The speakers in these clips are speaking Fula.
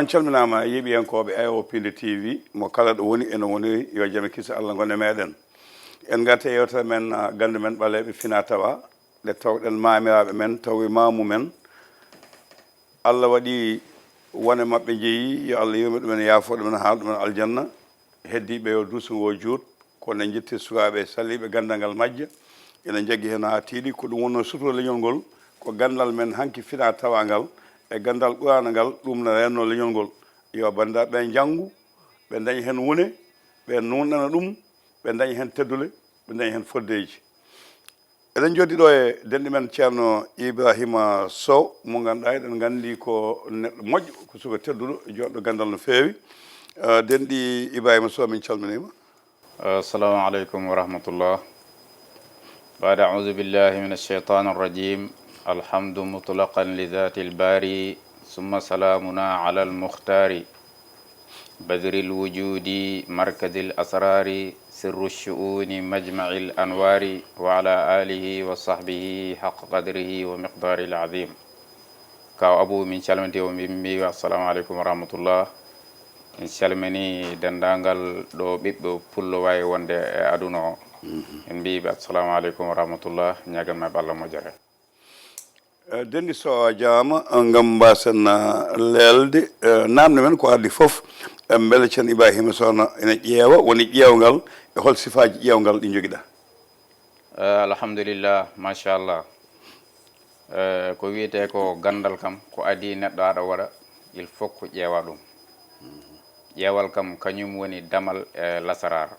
on calminama yeeɓiyankoɓe AOPD TV mo kala ɗo woni ene woni yo jaame kisa Allah gonde meɗen en garte yewtere men gande men ɓaleɓe fina tawa nde tawɗen mamiraɓe men tawi mamu men Allah waɗi wone mabɓe jeeyi yo Allah yurmi ɗumen yaafo ɗumen haal ɗumen aljanna heddiɓe yo dusugo juut kono jetti sukaɓe salliɓe gandal ngal majja ene jaggi hen ha tiiɗi ko ɗum wonno sutoro leñol ngol ko gandal men hanki fina tawa ngal e gandal ɓurana ngal ɗum no renno leñol ngol yo bandiraɓe ɓe janggu ɓe dañi hen wone ɓe nunɗana ɗum ɓe dañi hen teddule ɓe dañi hen foddeji eɗen joddi ɗo e denɗi men ceerno Ibrahima Sow mo ganduɗa eɗen gandi ko neɗɗo moƴƴo ko suka tedduɗo joɗɗo gandal no fewi denɗi Ibrahima Sow min calminima. Assalamu aleykum wa rahmatullah. Ba'da a'udhu billahi minash shaitanir rajim. Alhamdu mutlaqan li dhatil bari summa salamuna ala al-mukhtari badril wujudi markazil asrari sirru shu'uni majma'il anwari wa ala alihi wa sahbihi haqq qadrihi wa miqdaril azim. Kaw abu min calminte o min mbi assalamu aleykum wa rahmatullah. En calmini dendagal ɗo ɓiɓɓe pullo wawi wonde e aduna o en mbiɓe assalamu aleykum wa rahmatullah ñaganmaɓe Allah moƴƴere. Denɗi Sow a jarama gam mbasen lelde namde men ko ardi foof beele ceerno Ibrahima Sow ene ƴeewa woni ƴeewgal e hol sifaji ƴeewgal ɗi joguiɗa. Alhamdulillah machallah ko wiyete ko gandal kam ko adi neɗɗo aɗa waɗa il faut ko ƴeewa ɗum. ƴeewal kam kañum woni damal e lasarar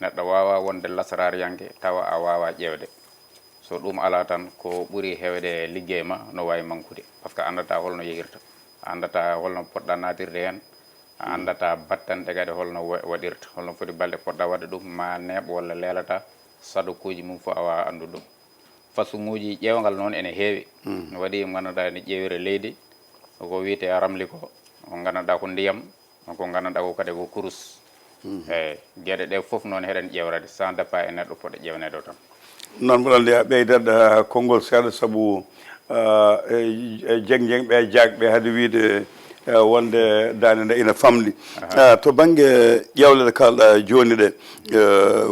neɗɗo wawa wonde lasarar yanke tawa a wawa ƴeewde so ɗum ala tan ko ɓuuri hewde liggey ma no wawi mankude par ce que andata holno yeyirta andata holno poɗɗa natirde hen a andata battanɗe kadi holno waɗirta holno foti balɗe poɗɗa wadde ɗum ma neeɓ walla leelata sadukuji mum fo a wawa andude ɗum façuŋuji ƴeewgal noon ene heewi no waɗi ganduɗa ne ƴeewire leydi ko wiyete ramli ko ganduɗa ko ndiyam ko ganduɗa ko kadi ko kurus eyyi gueɗe ɗe foof noon heɗen ƴewrade sans départ e neɗɗo poɗɗo ƴewnede o tan noon mboɗon nde ɓeydat konngol seeɗa saabu jeng ɓe jagɓe haade wiide wonde dande nde ina famɗi to banggue ƴewle ɗe kalɗa joni ɗe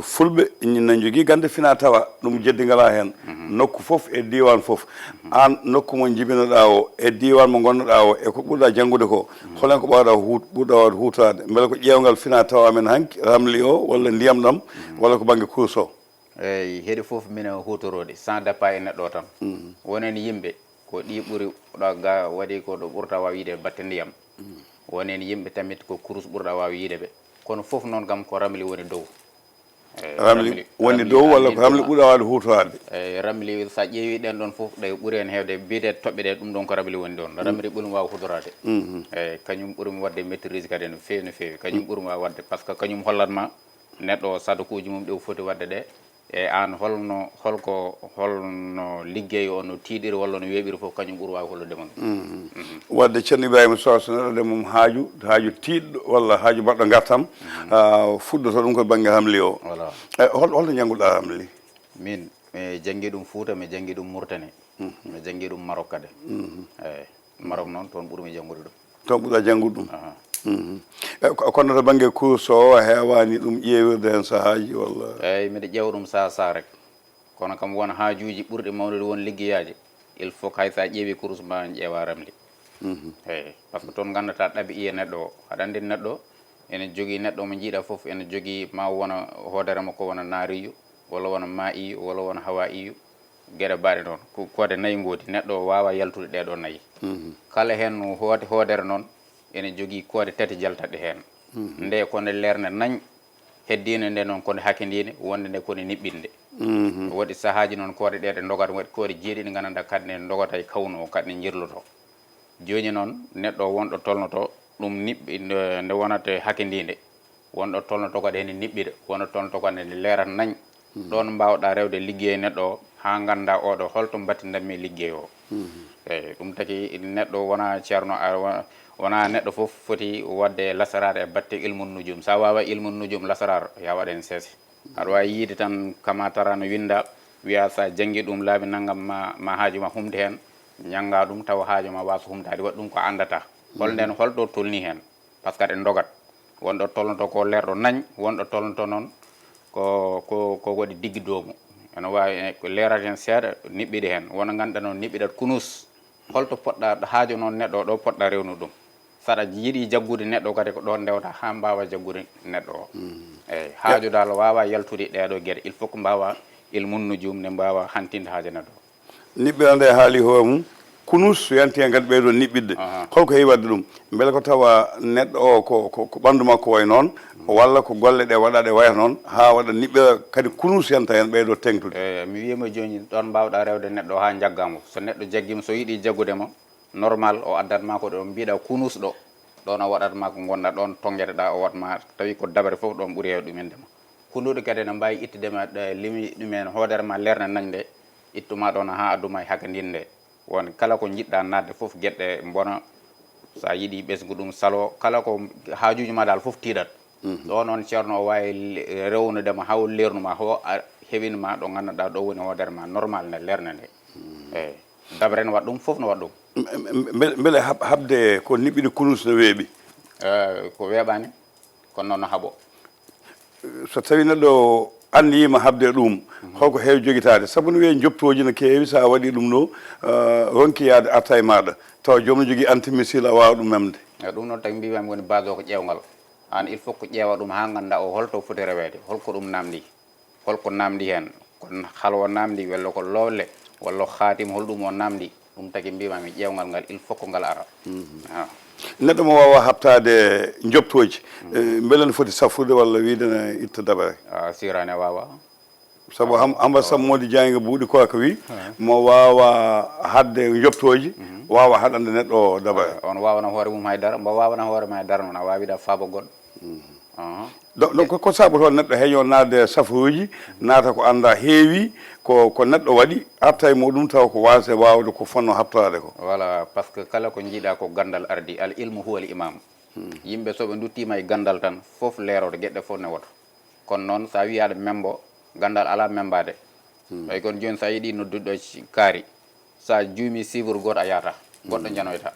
fulɓe ne jogui gande fina tawa ɗum jeddi ngala hen nokku foof e diwan foof an nokku mo jibinoɗa o e diwan mo gonnoɗa o e ko ɓurɗa janggude ko holen ko ɓurɗa wawde hutorade beele ko ƴewgal fina tawa men hanki ramli o walla ndiyam ɗam walla ko banggue cours o. eyyi heeɗi foof mine hutorode sans départ e neɗɗo o tan wonen yimɓe ko ɗi ɓuuri ga waɗi ko ɗo ɓurta wawi yiide batte ndiyam wonen yimɓe tamit ko kurus ɓurɗa wawi yiide ɓe kono foof noon kam ko ramli woni dow ramli woni dow walla ko ramli ɓuura wawde hutorade eyyi ramli sa ƴeewi ɗen ɗon foof ɗe ɓuuri hen hewde mbiyete toɓɓe ɗe ɗum ɗon ko ramli woni ɗon ramli ɓuurmi wawa hutorade eyyi kañum ɓuurmi wadde maîtrise kadi no fewi no fewi kañum ɓuurmi wawa wadde par ce que kañum hollatma neɗɗo sadukuji mum ɗe foti wadde ɗe e an holno liggey o no tiiɗiri walla no weeɓiri fof kañum ɓuuri wawi hollude mon wadde ceerno Ibrahima Sow so neɗɗo mum haaju tiiɗɗo walla haaju baɗɗo gartam fuɗɗoto ɗum koye banggue ramli o holno jangguɗa ramli? min mi janggui ɗum Fouta mi janggui ɗum Mauritanie mi janggui ɗum Maroc kadi eyyi Maroc noon toon ɓuurmi janggude ɗum toon ɓuurɗa janggude ɗum kono to banggue cours o hewani ɗum ƴewirde hen sahaji walla eyyi mbiɗa ƴeewa ɗum saha rek kono kam won haajuji ɓurɗi mawnude won liggeyaji il faut que hay sa ƴeewi cours ma ƴeewa ramli eyyi par ce que toon gandata ɗaɓi neɗɗo o aɗa andi neɗɗo ene jogui neɗɗo mo jiiɗa foof ene jogui ma wona hoodere makko wona naariyu walla wona ma'iyu walla wona hawa'iyu gueɗe mbaɗe noon koode nayyi goodi neɗɗo o wawa yaltude ɗeɗo nayyi kala hen hoodere noon ene jogui koode tati jaltaɗe hen nde kone lerne nañ heddino nde noon kone hakidine wonde nde kone niɓɓinde waɗi sahaji noon koode ɗe dogata waɗi koode jeeɗiɗi gandanɗa kadi ne dogata e kawnu o kadi ne jirloto joni noon neɗɗo wonɗo tolnoto ɗum niɓɓi nde wonate hakidinde wonɗo tolnoto kadi hene niɓɓira wonɗo tolnoto kadi ne leerata nañ ɗon mbawɗa rewde liggey neɗɗo o ha ganda oɗo holto battidanmi liggey o eyyi ɗum taki neɗɗo wona ceerno wona neɗɗo foof foti wadde lasarar e batte ilmun nujum sa wawa ilmun nujum lasarar ya waɗen seese aɗa wawi yiide tan kama tara no winda wiya sa janggui ɗum laabi naggam ma haaju ma humde hen ñanga ɗum tawa haaju ma wasa humdade waɗi ɗum ko andata hol nden holɗo tolni hen par ce que aɗen dogat wonɗo tolnoto ko lerɗo nañ wonɗo tolnoto noon ko waɗi diggi doomu ene wawi ko leerata hen seeɗa niɓɓiɗi hen wona ganduɗa noon niɓɓiɗat kunus holto poɗɗa haaju noon neɗɗo ɗo poɗɗa rewnu ɗum saɗa yiiɗi jaggude neɗɗo kadi ko ɗon ndewta ha mbawa jaggude neɗɗo o eyyi haaju dal wawa yaltude ɗeɗo gueɗe il faut ko mbawa ilmun nujum ne mbawa hantinde haaji neɗɗo o niɓɓere nde haali hoore mum kunus so yanti hen kadi ɓeydo niɓɓidde holko heewi wadde ɗum beele ko tawa neɗɗo o ko ɓandu makko way noon walla ko golle ɗe waɗaɗe wayata noon ha waɗa niɓɓere kadi kunus yanta hen ɓeydo tengtude mi wiyima joni ɗon mbawɗa rewde neɗɗo o ha jaggamo so neɗɗo jaggima so yiiɗi jaggudema normal o addatma ko ɗo mbiɗa kunus ɗo ɗon o waɗatma ko gonɗa ɗon tongueteɗa o watma tawi ko dabare foof ɗon ɓuuri hewde ɗumindema hunduɗo kadi ne mbawi ittudema limi ɗumen hoodere ma lerne nañ nde ittuma ɗon ha adduma e hakadin nde won kala ko jiɗɗa nadde foof gueɗɗe bona sa yiiɗi ɓesgu ɗum salo kala ko haajuji ma dal foof tiiɗat ɗo noon ceerno o wawi rewnudema haw lernuma ho heɓinma ɗo ganduɗa ɗo woni hoodere ma normal nde lerne nde eyyi dabre ne waɗa ɗum foof ne waɗa ɗum beele habde ko niɓɓiɗi kunus no weeɓi ko weeɓani kono noon no haaɓo so tawi neɗɗo andiyima habde ɗum holko heewi joguitade saabu no wiye joptoji no keewi sa waɗi ɗum ɗo ronki yaade arta e maɗa tawa jomum ne jogui antimissile a wawa ɗum memde ɗum noon tagi mbimami woni base o ko ƴewgal an il faut ko ƴeewa ɗum ha ganda o holto foti rewede holko ɗum namdi holko namdi hen kon halwo namdi walla ko lowle walla khatim holɗum o namdi ɗum tagi mbimami ƴewgal ngal il faut ko ngal ara neɗɗo mo wawa habtade joptoji beele ne foti safrude walla wiide ne itta dabare sirani wawa saabu hamba sammode jangga buuɗi ko aka wi mo wawa hadde joptoji wawa haɗande neɗɗo o dabare on wawana hoore mum haydara mbo wawana hoore ma haydara noon a wawida faaba goɗɗo donc ko saabu toon neɗɗo heeño nadde safruji naata ko anda heewi ko neɗɗo waɗi arta e muɗum taw ko wasa wawde ko fonno habtade ko voilà par ce que kala ko jiiɗa ko gandal ardi al ilmu huwa al imam yimɓe soɓe duttima e gandal tan foof leerode gueɗɗe foof ne woto kono noon sa wi aɗa membo gandal ala membade way kono joni sa yiiɗi nodduɗo kaari sa juumi suivre goto a yaata goɗɗo janoyta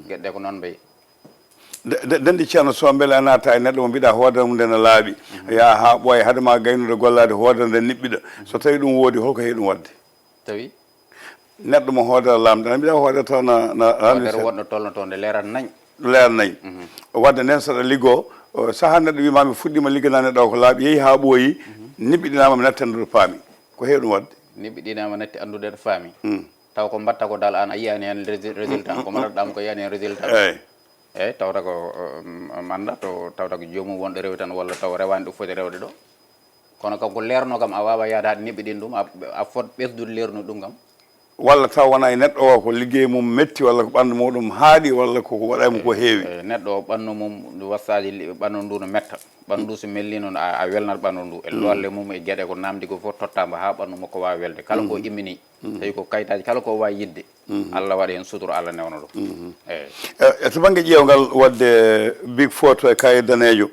gueɗɗe ko noon mbayi dendi ceerno so beele a naata e neɗɗo mo mbiɗa hoodere mum nde ne laaɓi ya ha ɓooya haadema gaynude gollade hoodere nde niɓɓiɗa so tawi ɗum woodi holko heewi ɗum wadde tawi neɗɗo mo hoodere lamɗa mbiɗa hoodere taw hoodere wonɗo tolnoto nde leerat nañ leer nayi wadde nden saɗa liggo saaha neɗɗo wima mi fuɗɗima ligganade ɗo ko laaɓi yeehi ha ɓooyi niɓɓiɗinama mi natti andude paami ko heewi ɗum wadde niɓɓiɗinama natti andude faami taw ko mbatta ko dal an a yiyani hen résultat ko mbaɗaɗɗama ko yiyani hen résultat eyyi tawta ko manda to tawta ko jomum wonɗo rewi tan walla taw rewani ɗo foti rewde ɗo kono kam ko leerno kam a wawa yaade haade niɓɓiɗin ɗum a fot ɓesdude leerno ɗum kam walla taw wona e neɗɗo o ko liggey mum metti walla ko ɓandu muɗum haaɗi walla koko waɗaymo ko heewi neɗɗo o ɓandu mum wassaji ɓandu ndu no metta ɓandu ndu so melli noon a welnat ɓandu ndu e lolle mum e gueɗe ko namdi ko fof tottama ha ɓandu makko wawi welde kala ko immini tawi ko kayitaji kala ko wawi yidde Allah waɗi hen sutoro Allah newno ɗum eyyi to banggue ƴewgal wadde big photo e kaye danejo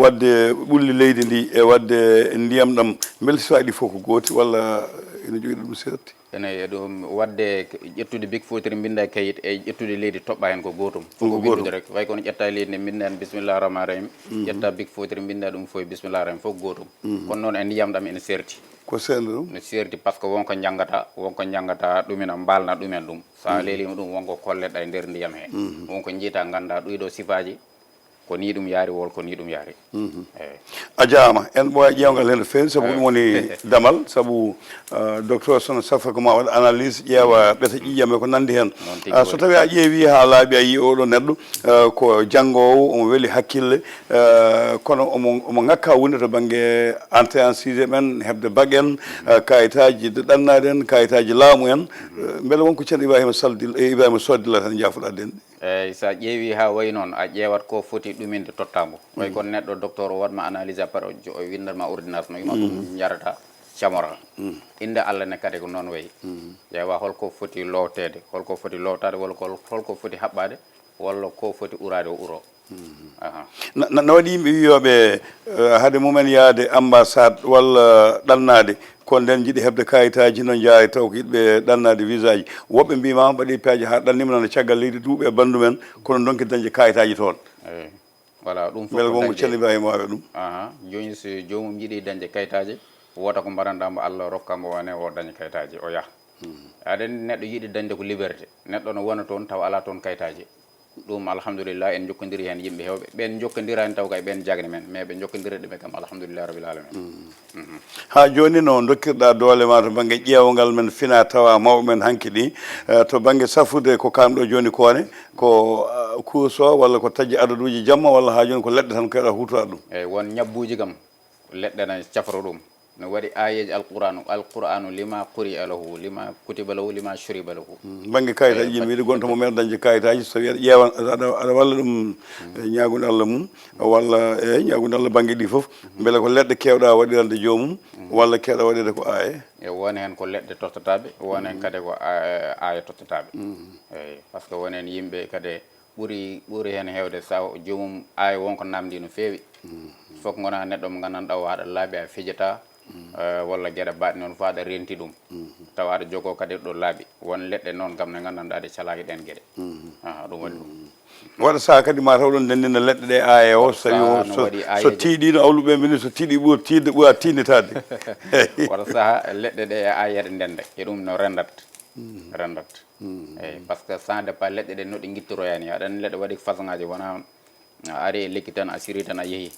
wadde ɓulli leydi ndi e wadde ndiyam ɗam beele so waɗi fof ko gooti walla ene jogui ɗum serti ene ɗum wadde ƴettude big fotere binda kayit e ƴettude leydi toɓɓa hen ko gotum foko bindude rek way kono ƴetta leydi nde binda hen bisimillah rahman rahim ƴetta big fotere binda ɗum foye bisimillah rahim fof gotum kono noon e ndiyam ɗam ene serti ko serde ɗum ne serti par ce que wonko jangata ɗumina mbalna ɗumen ɗum sa leelima ɗum wonko kolleɗɗa e nder ndiyam he wonko jiita ganda ɗuyɗo sifaji ko ni ɗum yaari wol ko ni ɗum yaari eyyi a jarama en ɓooya ƴewgal hen no fewi saabu ɗum woni damal saabu docteur sono safa ko ma waɗa analyse ƴeewa ɓeta ƴiƴam e ko nandi hen so tawi a ƴeewi ha laaɓi a yi oɗo neɗɗo ko janggowo omo weeli hakkille kono omo ngakka wonde to banggue entré en sixiéme men hebde bac en kayitaji ɗannade en kayitaji laamu en beele wonko ceerno Ibrahima Soddila tan jafoɗa denɗi eyyi sa ƴeewi ha wayi noon a ƴeewat ko foti ɗuminde tottambo way kono neɗɗo docteur o waɗma analyse après o windatma ordonnance no wima ɗum jarata camora inde Allah ne kadi ko noon wayi ƴeewa holko foti lowtede holko foti lowtade walla holko foti haɓɓade walla ko foti urade o uro no waɗi yimɓe wiyoɓe hade mumen yaade ambassade walla ɗannade ko nden jiiɗi hebde kayitaji no jaari taw ko yiɗɓe ɗannade visa ji woɓɓe mbima mbaɗi peeje ha ɗannima nana caggal leydi duuɓe e bandu men kono donki dañde kayitaji toon eyi voilà ɗum beele gonko ceerno ibrahima wawe ɗum joni so jomum jiiɗi dañde kayitaji wota ko mbaɗanɗamo Allah rokkamo wane o daña kayitaji o yaha aɗen neɗɗo yiiɗi dañde ko liberté neɗɗo no wona toon taw ala toon kayitaji ɗum alhamdulillah en jokkodiri hen yimɓe hewɓe ɓen jokkodirani taw kay ɓen jagni men mais ɓe jokkodiri ɗumen kam alhamdulillah rabbil alamin ha joni no dokkirɗa doole ma to banggue ƴeewgal men fina tawa mawɓe men hanki ɗi to banggue safude ko kamɗo joni kone ko kuuso walla ko taƴi adaduji jamma walla ha joni ko leɗɗe tan koyeɗa hutoɗa ɗum eyyi won ñabbuji kam leɗɗe ne cafra ɗum no waɗi ayeji alqur'anu lima quri'a lahu lima kutiba lahu lima shuriba lahu banggue kayitaji yimɓe yiɗi gonta mo men dañde kayitaji so tawi aɗa ƴeewa aɗa walla ɗum ñagude Allah mum walla eyyi ñagude Allah banggue ɗi foof beele ko leɗɗe kewɗa waɗirande jomum walla kewɗa waɗirde ko aye e woni hen ko leɗɗe tottataɓe woni hen kadi ko aya tottataɓe eyyi par ce que woni hen yimɓe kadi ɓuuri hen hewde sa jomum aya wonko namdi no fewi fof gona neɗɗo mo gandanɗa o haɗa laaɓi a fijata walla gueɗe baɗe noon fo aɗa renti ɗum tawa aɗa jogo kadi ɗo laaɓi won leɗɗe noon kam ne gandanɗa ɗe calaki ɗen gueɗe ɗum waɗi ɗum waɗa saaha kadi ma taw ɗon ndendina leɗɗe ɗe aya o so tawi so tiiɗino awluɓe mbini so tiiɗi ɓuura tiidde ɓuura tinnitade waɗa saaha leɗɗe ɗe e aya ɗe ndenda e ɗum no rendat eyyi par ce que sans départ leɗɗe ɗe no ɗe guittoroyani aɗani leɗɗe waɗi façon ngaji wona a ari e lekki tan a siri tan a yeehi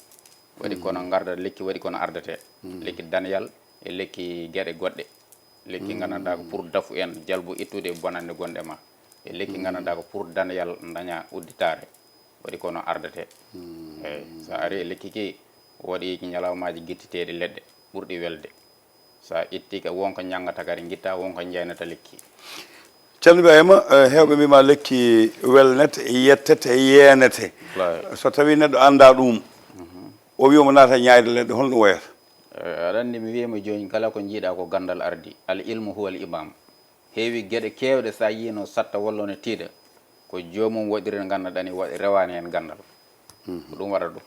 waɗi kono garda lekki waɗi kono ardete lekki daniyal e lekki gueɗe goɗɗe lekki gandanɗa ko pour dafu en jalbu ittude bonande gonɗe ma e lekki gandanɗa ko pour daniyal daña udditare waɗi kono ardete eyyi sa ari e lekki ki waɗi ñalawmaji guittiteɗe leɗɗe ɓurɗi welde sa itti ka wonko ñaggata kadi guitta wonko jeynata lekki ceerno ibrahima hewɓe mbima lekki welnete yettete yenete so tawi neɗɗo anda ɗum o wiyomo naata ñaayde leɗɗe holno wayata aɗa andi mi wiyama joni kala ko jiiɗa ko gandal ardi al ilmu huwa al imam heewi gueɗe kewɗe sa yino satta walla no tiiɗa ko jomum waɗiri gandaɗani waɗi rewani hen gandal ko ɗum waɗa ɗum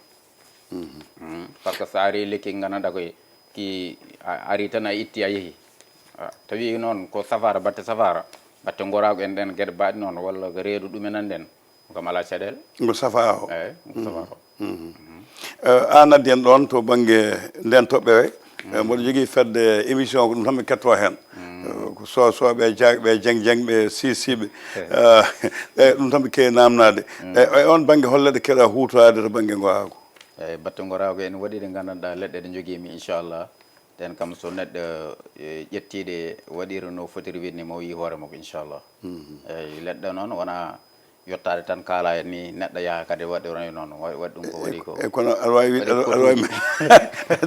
par ce que sa ari lekki gandanɗa koye ki ari tan a itti a yeehi tawi noon ko safara batte gorago en ɗen gueɗe baɗi noon walla ko reedu ɗumenan ɗen kam ala caɗele ngo safa o eyyi ngo safa o an addi en ɗon to banggue nden toɓɓere mboɗo jogui fedde émission ko ɗum tan mi ketto hen ko sosoɓe jagɓe jeng sisiɓe ɗum tan mi kewi namnade e on banggue holleɗe keeɗa hutorade to banggue gorako eyyi batte gorago en waɗi ɗe gandanɗa leɗɗe ɗe joguimi inchallah den kam so neɗɗo ƴettiɗe waɗiri no fotiri wiide ni mo yi hoore makko inchallah eyyi leɗɗe noon wona yettade tan kaala en ni neɗɗo yaaha kadi waɗi noon waɗi ɗum ko waɗi ko e kono aɗa wawi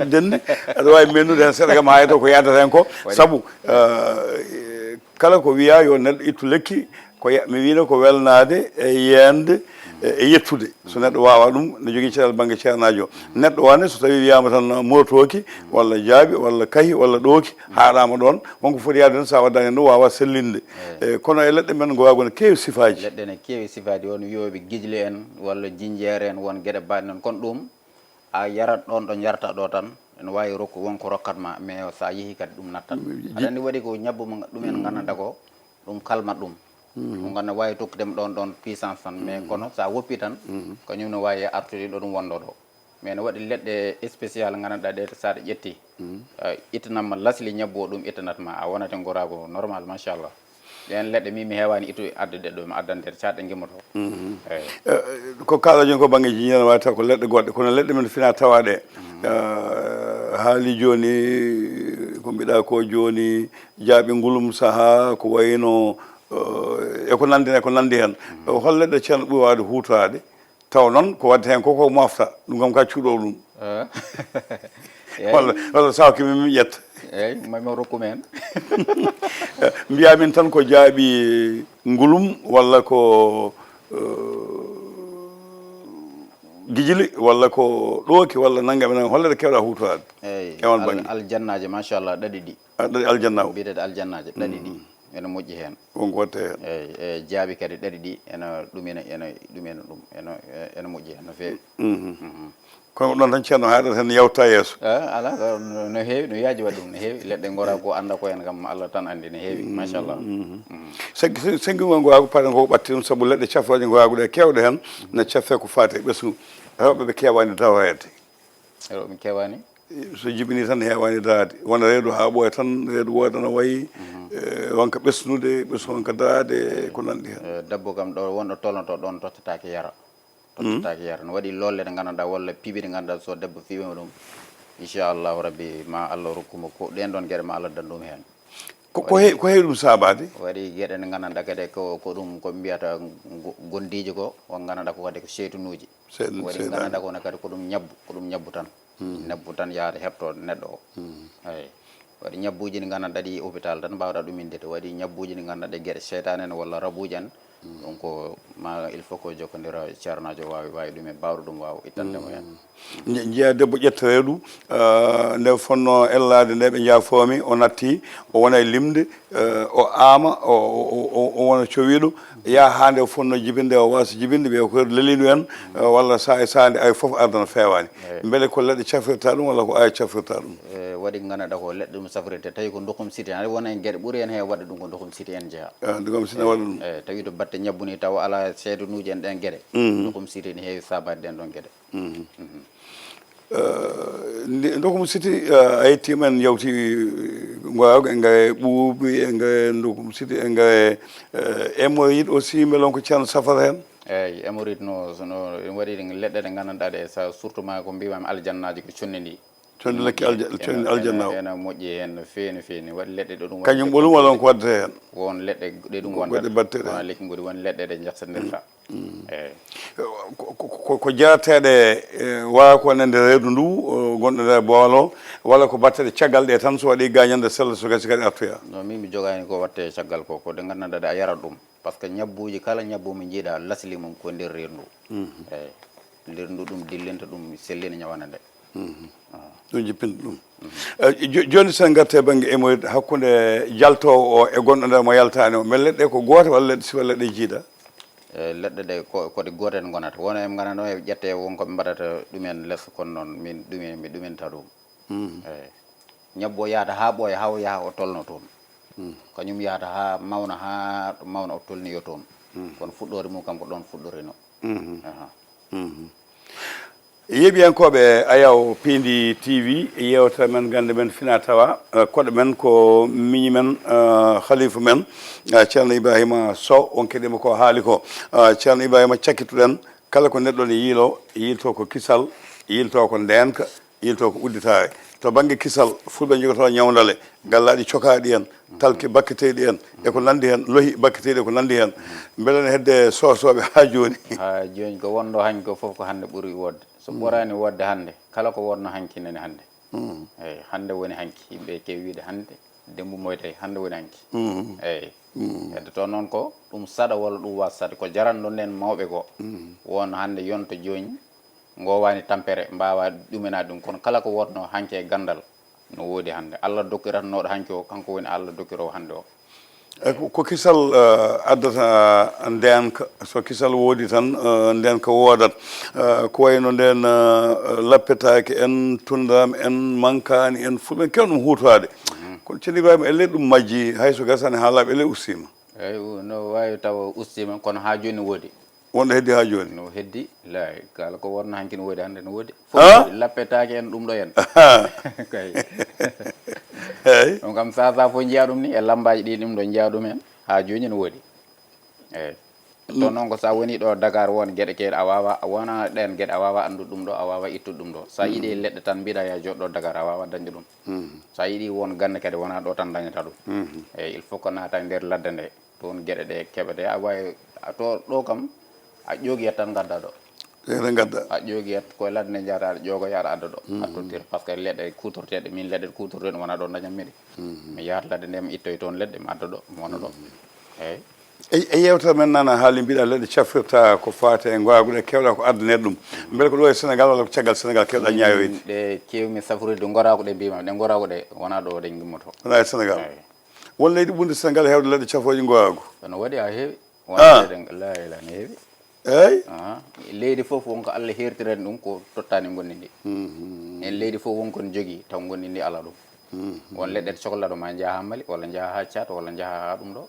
denni aɗa wawi mennude hen seeɗa kam ha to ko yadata hen ko saabu kala ko wiya yo neɗɗo ittu lekki ko mi wino ko welnade e yende e yettude so neɗɗo wawa ɗum ne jogui caɗele banggue ceernaji o neɗɗo wane so tawi wiyama tan motoki walla jaabi walla kahi walla ɗooki haɗama ɗon wonko foti yaade tan sa waddani hen ɗum wawa sellinde kono e leɗɗe men gowago ne kewi sifaji leɗɗe ne kewi sifaji won wiyoɓe guijli en walla jinjere en won gueɗe baɗe noon kono ɗum a yarat ɗon ɗo jarta ɗo tan ene wawi rokku wonko rokkatma mais sa yeehi kadi ɗum nattat aɗa waɗi ko ñabbuma ɗumen gandanɗa ko ɗum kalmat ɗum ɗum ganna wawi tokkudema ɗon puissance tan mais kono sa woppi tan kañum no wawi artude ɗo ɗum wonɗo ɗo mais ne waɗi leɗɗe spécial gandanɗa ɗe saɗa ƴetti ittanatma lasli ñabbo ɗum ittanatma a wonate gorago normal machallah ɗen leɗɗe mi heewani ittude addude ɗo mi addante caɗɗe gimmoto eyyi ko kaala joni ko banggue jiñene wawi taw ko leɗɗe goɗɗe kono leɗɗe men fina tawaɗe haali joni ko mbiɗa ko joni jaaɓe ngulum saaha ko wayno eko nandi hen holleɗe ceerno ɓuuri wawde hutorade taw noon ko wadde hen koko mofta ɗum kam ka cuuɗo ɗum walla sawki min ƴetta eyyi mami rokkumi hen mbiyamin tan ko jaaɓi ngulum walla ko guijili walla ko ɗooki walla naggam nan holleɗe kewɗa hutorade eyyi aljannaji machallah ɗaɗi ɗi aljanna o mbiyetede aljannaji ɗaɗi ɗi ene moƴƴi heen wonko watte heen e jaabi kadi ɗaɗi ɗi ene moƴƴi heen no feewi kono ɗon tan ceerno haɗata hen yawta yeeso ala no heewi no yaaji waɗi ɗum no heewi leɗɗe ngora ko anda ko hen kam Allah tan andi no heewi machallah sengi ngo ngwago paɗen ko ɓatti ɗum saabu leɗɗe cafroje ngwaguɗe kewɗe hen ne caffe ko fate ɓesgu rewɓe ɓe kewani dawede rewɓe kewani so jibini tan hewani dawade wona reedu ha ɓooya tan reedu wooda no wayi wonka ɓesnude ɓesnu wonka dawade ko nanɗi hen debbo kam ɗo wonɗo tolnoto ɗon tottatake yara tottatake yara no waɗi lolle ɗe gandanɗa walla piiɓi ɗe gandanɗa so debbo fiwima ɗum inchallahu rabbi ma Allah rokkuma ko ɗen ɗon gueɗe ma Allah dandum hen ko heewi ɗum sabade waɗi gueɗe ɗe gandanɗa kadi ko ɗum ko mbiyata gondiji ko on gandanɗa ko kadi ko seytunuji waɗi gandanɗa kono kadi ko ɗum ñabbu tan nebbu tan yaade heɓtode neɗɗo o eyi waɗi ñabbuji ɗi gandanɗa ɗi hôpital tan mbawɗa ɗum indede waɗi ñabbuji ɗi gandanɗa ɗe gueɗe seytane en walla rabuji en donc ma il faut ko jokkodira ceernajo wawi ɗum e mbawɗo ɗum wawa ittandemo hen jeeya debbo ƴetta reedu nde fonno ellade nde ɓe jaafomi o natti o wona e limde o aama o wona cowiɗo ya ha nde fonno jibinde o wasa jibinde ɓe ko lelinu en walla sa e sande ay foof ardana fewani beele ko leɗɗe cafrirta ɗum walla ko aya cafrirta ɗum waɗi gandanɗa ko leɗɗe ɗum safrirte tawi ko dokum siti aɗa wona en gueɗe ɓuuri en he wadde ɗum ko dokum siti en jeeya dokum siti waɗa ɗum tawi to batte ñabbuni taw ala seedenuji en ɗen gueɗe dokum siti ne heewi sabade ɗen ɗon gueɗe dokum siti a yettima en yawti ngwago enga ɓuuɓi enga dokum siti enga hémorroïde aussi melon ko ceerno safata hen eyyi hémorroïde no waɗi leɗɗe ɗe gandanɗa ɗe sa surtout ma ko mbimami aljannaji ko conni ndi conde lekki aljanna ene moƴƴi hen no fewi no fewi waɗi leɗɗe ɗo ɗum kañum ɓolum walla ko waddete hen won leɗɗe ɗe ɗum wona lekki godi won leɗɗe ɗe jahsadirta eyyi ko jeeyateɗe wawa ko nande reedu ndu gonɗo nder boolo walla ko battede caggal ɗe tan so waɗi gañande sella so gasi kadi artoya non min mi jogani ko watte caggal ko de gandanɗa ɗe a yarat ɗum par ce que ñabbuji kala ñabbu mo jiiɗa lasli mum ko nder rendu eyyi rendu ɗum dillinta ɗum sellina ñawana nde ɗum jippinta ɗum joni sen garte banggue hémorroïde hakkude jaltowo o e gonɗo nder mo yaltani o mais leɗɗe ko goto walla leɗɗe sifa leɗɗe jiiɗa leɗɗe ɗe kode gotel gonata wona em ganano e ƴette wonko ɓe mbaɗata ɗumen less kono noon min ɗumen mi ɗumenta ɗum eyyi ñabbo yahata ha ɓooya ha o yaaha o tolno toon kañum yahata ha mawna ɗo mawna o tolniyo toon kono fuɗɗore mum kam ko ɗon fuɗɗorino yeeɓiyankoɓe Ayaw Pindi TV yewtere men gande men fina tawa koɗo men ko miñi men khalifa men ceerno Ibrahima Sow on keɗima ko haali ko ceerno Ibrahima cakkituɗen kala ko neɗɗo ne yiilto ko kisal yiilto ko ndenka yiilto ko udditare to banggue kisal fulɓe jogoto ñawdale gallaɗi cokaɗi en talki bakketeɗi en e ko nandi hen lohi bakketeɗi ko nandi hen beele ne hedde sosoɓe ha joni ko wonɗo hanki ko foof ko hande ɓuuri wodde so ɓorani wodde hande kala ko wonno hanki nani hande eyyi hande woni hanki yimɓe kewi wiide hande dembu moytayi hande woni hanki eyyi hedde toon noon ko ɗum saɗa walla ɗum wasa saɗa ko jaranɗo nden mawɓe ko won hande yonto joni gowani tampere mbawa ɗuminade ɗum kono kala ko wonno hanki e gandal no woodi hande Allah dokkiratnoɗo hanki o kanko woni Allah dokkirowo hande o ko kisal addata ndenka so kisal woodi tan ndenka woodat ko wayno nden lappetaki en tundam en mankani en fulɓe kew ɗum hutade kono ceerno Ibrahima elle ɗum majji hayso gasani ha laaɓi elle ustima eyyi no wawi taw ustima kono ha joni woodi wonɗo heddi ha joni no heddi lay kala ko wonno hanki no woodi hande no woodi fof lappetaki en ɗum ɗo en kay eyyi ɗum kam sa fof jiiya ɗum ni e lambaji ɗi ɗum ɗo jiiya ɗum hen ha joni no woodi eyyi to noon ko sa woni ɗo Dakar won gueɗe kewɗe a wawa wona ɗen gueɗe a wawa andude ɗum ɗo a wawa ittude ɗum ɗo sa yiiɗi leɗɗe tan mbiɗa ya joɗɗo Dakar a wawa dañde ɗum sa yiiɗi won gande kadi wona ɗo tan dañata ɗum eyyi il faut ko naata nder ladde nde toon gueɗe ɗe keɓete a wawi to ɗo kam a ƴoogiyat tan gadda ɗo ene gadda a ƴoogiyat koye ladde nde jata aɗa ƴoogo yaɗa adda ɗo a tottira par ce que leɗɗe kutorteɗe min leɗɗe kutorteɗe wona ɗo dañatmi ɗe mi yahata ladde nde mi ittoye toon leɗɗe mi adda ɗo mi wona ɗo eyyi e yewtere men nana haali mbiɗa leɗɗe cafrirta ko fate e gwaguɗe kewɗa ko addanede ɗum beele ko ɗo e Sénégal walla ko caggal Sénégal kewɗa ñayoyde ɗe kewmi safrude gorako ɗe mbima ɗe gorako ɗe wona ɗo ɗe gimmoto wona e Sénégal won leydi ɓurde Sénégal hewde leɗɗe cafoje gowago kono waɗi ha heewi wonleɗe la ilaha ne heewi eyyi leydi fof wonko Allah hertirani ɗum ko tottani gonni ndi en leydi fof wonko ne jogui taw gonni ndi ala ɗum won leɗɗe cohla ɗo ma jaaha Mali walla jaaha ha Tchad walla jaaha ha ɗum ɗo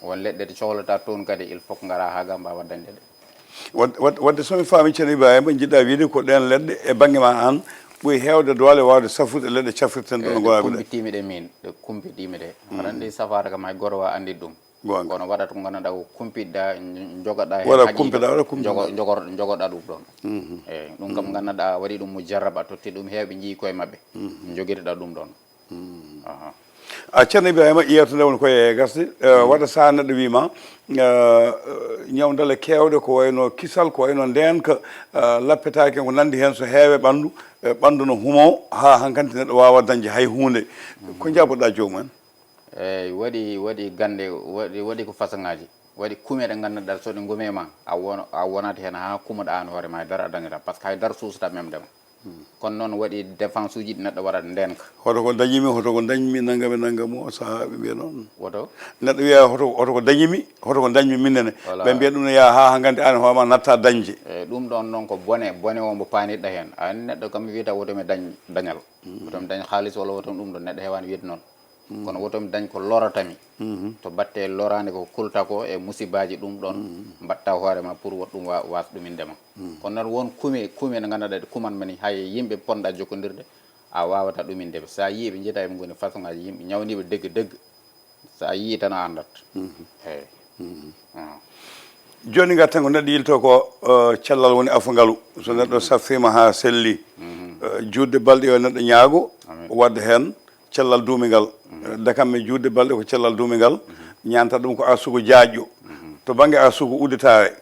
won leɗɗe cohlata toon kadi il faut ko gara ha ga mbawa dañde ɗe wadde somi faami ceerno Ibrahima jiɗɗa wiide ko ɗen leɗɗe e banggue ma an ɓuuri hewde doole wawde safude leɗɗe cafrirten ɗo gowaɓe ɗe kumpitimi ɗe min ɗe kumpitimi ɗe aɗa andi safara kam hay goto wawa andide ɗum kono waɗata ko ganduɗa ko kumpiɗɗa jogoɗa wala kumpiɗa jogoɗa ɗum ɗon eyyi ɗum kam ganduɗa waɗi ɗum mo jarraba totti ɗum hewɓe jii koye mabɓe joguitoɗa ɗum ɗon a ceerno Ibrahima ƴewto nde woni koye gasde waɗa sa neɗɗo wima ñawdale kewɗe ko wayno kisal ko wayno ndenka lappetake ko nandi hen so heewe ɓandu ɓandu no humo ha hankkadi neɗɗo wawa dañde hay hunde ko jaboɗa jomumen eyyi waɗi gande waɗi ko façon ngaji waɗi kume ɗe ganduɗa so ɗe gume ma a wonat hen ha kumoɗa an hoorema haydara a dañata par ce que haydara suusata memdema kono noon waɗi défense uji ɗi neɗɗo waɗata ndenka hoto ko dañimi hoto ko dañmi naggam e naggam o sahaɓe mbiya noon woto neɗɗo wiya hoto ko dañimi hoto ko dañmi minnene ɓe mbiya ɗum ne yaa ha hankkadi an hoorema natta dañde eyyi ɗum ɗon noon ko bone o mbo panirɗa hen an neɗɗo kam wiyata wotomi dañ dañal wotomi dañ haalis walla wotomi ɗum ɗo neɗɗo hewani wiide noon kono wotomi dañ ko loratami to batte lorande ko kulta ko e musibaji ɗum ɗon mbatta hoorema pour woɗ ɗum was ɗumindema kono noon won kume ne ganduɗa ɗe kuman mani hay yimɓe ponɗa jokkodirde a wawata ɗumindema sa yii ɓe jeeta eɓe goni façon ngaji yimɓe ñawniɓe deggue sa yii tan a andat eyyi joni gatten ko neɗɗo yilto ko cellal woni afangalu so neɗɗo saffima ha selli juutde balɗe yo neɗɗo ñaago wadde hen cellal duumigal dakamme juutde balɗe ko cellal duumigal ñanta ɗum ko arsugo jaajƴo to banggue arsugo uditare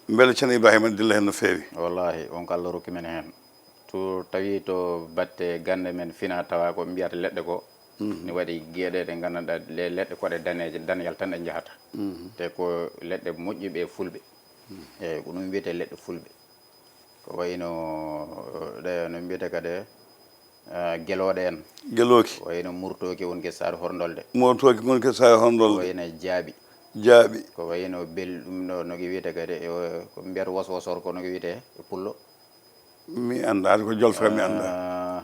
beele ceerno Ibrahima dilla hen no feewi wallahi on ko Allah rokki men hen to tawi to batte gande men fina tawa ko mbiyata leɗɗe ko ni waɗi gueɗe ɗe ganduɗa le leɗɗe koɗe daneje daneyal tan ɗe jahata te ko leɗɗe moƴƴuɓe e fulɓe eyyi ko ɗum wiyete leɗɗe fulɓe ko wayno ɗe no mbiyete kadi gueloɗe en gueloki wayno murtoki wonke sare horndolde murtoki wonke sare horndolde wayno jaaɓi ko wayno bel ɗum ɗo noki wiyete kadi ko mbiyata woswosor ko noki wiyete e pullo mi andade ko jolfata mi anda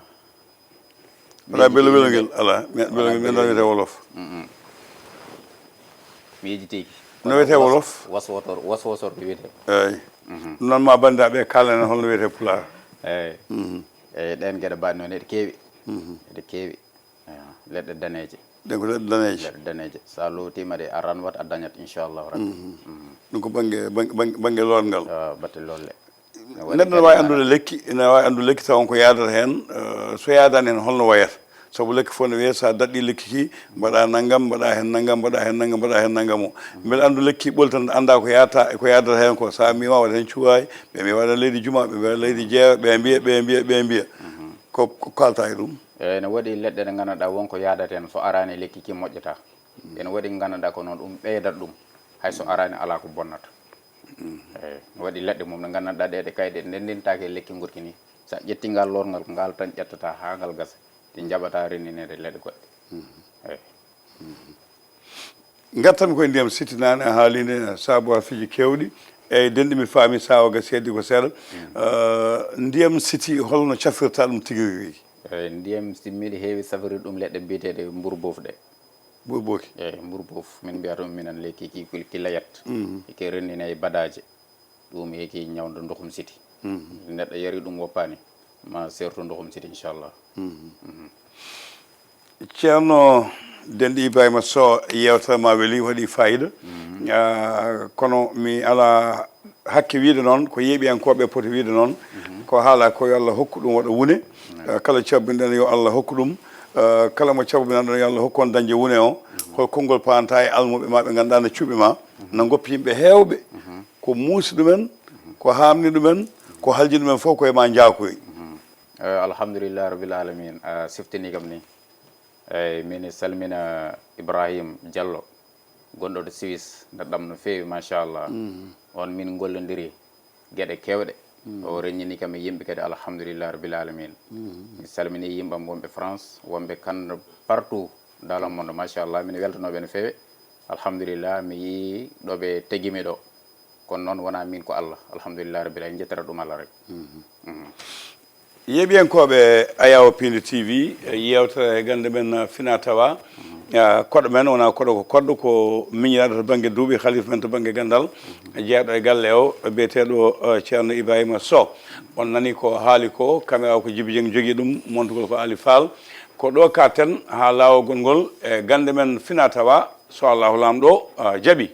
wala belogel ala belogel mi anda wiyete wolof mi yejitiki no wiyete wolof woswosor ko wiyete eyyi noon ma bandiraɓe kalane holno wiyete pular eyyi eyyi ɗen gueɗe mbaɗi noon eɗe keewi leɗɗe daneje ɗen ko leɗɗe daneje sa lowtima de a ranwat a dañat inchallahu rabbi ɗum ko banggue lorngal batte lolle neɗɗo ne wawi andude lekki ene wawi andude lekki taw on ko yadata hen so yadani hen holno wayata saabu lekki fof ne wiye sa daɗɗi lekki ki mbaɗa naggam mbaɗa hen naggam mbaɗa hen naggam mbaɗa hen naggam o beele andu lekki ɓoli tan anda ko yadata hen ko sa mima waɗa hen cuwayi ɓe mbiya waɗa leydi juma ɓe mbiya leydi jeewa ɓe mbiya ko kalta e ɗum eyyi ne waɗi leɗɗe ɗe ganduɗa wonko yadata hen so arani lekki ki moƴƴata ene waɗi ganduɗa ko noon ɗum ɓeydata ɗum hayso arani ala ko bonnata eyyi ne waɗi leɗɗe mum ɗe ganduɗa ɗeɗe kayɗe ndendintake lekki gurki ni sa ƴetti ngal lorngal ko ngal tan ƴettata ha ngal gasa ɗi jaɓata reninede leɗɗe goɗɗe eyyi gattami koye ndiyam sittinani a haalide saboir fiji kewɗi eyyi denɗi mi faami sawa gasi heddi ko seeɗa ndiyam siti holno cafrirta ɗum tigui rigui eyyi ndiyam simmiɗi heewi safrirde ɗum leɗɗe mbiyeteɗe mbourbof ɗe ɓurboki eyyi mbourbof min mbiyata ɗum minen lekki ki layat eke rennine e badaje ɗum heki ñawdo ndokhum siti neɗɗo yari ɗum woppani ma serto ndokhum siti inchallah ceerno denɗi Ibrahima Sow yewtere ma weeli waɗi fayida kono mi ala hakke wiide noon ko yeeɓiyankoɓe poti wiide noon ko haala ko yo Allah hokku ɗum waɗa wune kala cabbinɗen yo Allah hokku ɗum kala mo cabbinanɗon yo Allah hokku on dañde wune o hol konngol panta e almuɓe ma ɓe ganduɗa no cuuɓi ma no goppi yimɓe hewɓe ko muusi ɗumen ko hamni ɗumen ko halji ɗumen fof koye ma jaakoyi alhamdulillah rabbil alamin a siftini kam ni eyyi min salmina Ibrahima Diallo gonɗo to Suisse neɗɗam no feewi machallah on min gollodiri gueɗe kewɗe o reñini kam e yimɓe kadi alhamdulillah rabbil alamin mi salmini yimɓam wonɓe France wonɓe Canada partout dans le monde machallah min weltanoɓe no feewi alhamdulillah mi yi ɗoɓe tegimi ɗo kono noon wona min ko Allah alhamdulillah rabbil alamin jettata ɗum Allah rek yeɓiyankoɓe Ayaw Pindi TV yewtere gande men Fina Tawa koɗo men wona koɗo ko koɗɗo ko miñiraɗo to banggue duuɓi khalifa men to banggue gandal jeeɗo e galle o biyeteɗo ceerno Ibrahima Sow on nani ko haali ko caméra ko Djiby Dieng jogui ɗum montugol ko Ali Fall ko ɗo katen ha lawol ngol e gande men Fina Tawa so Allahu lamɗo jaaɓi